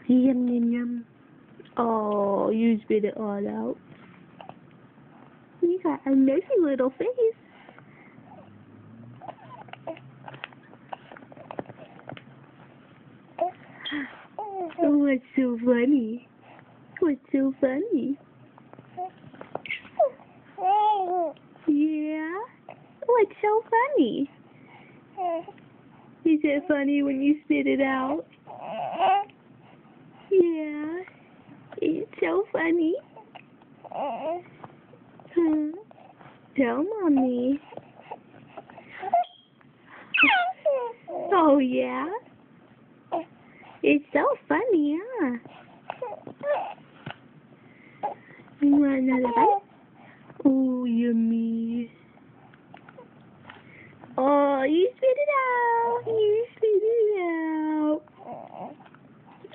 Yum, yum, yum. Oh, you spit it all out. You got a messy little face. What's so funny? What's so funny? Yeah? What's so funny? Is it funny when you spit it out? Yeah. It's so funny. Tell Mommy. Oh, yeah? It's so funny, huh? You want another bite? Oh, yummy. Oh, you spit it out. You spit it out.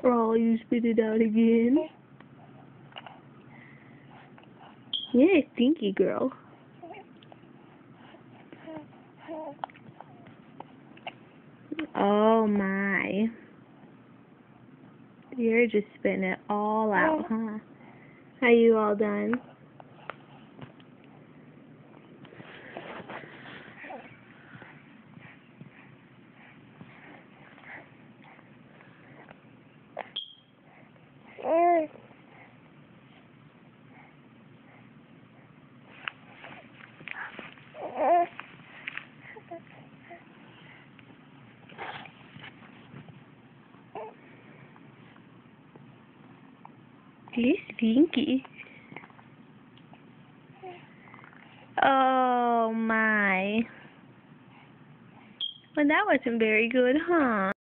Oh, you spit it out again. Yeah, stinky girl. Oh, my. You're just spitting it all out, huh? Are you all done? You're stinky. Oh, my. Well, that wasn't very good, huh?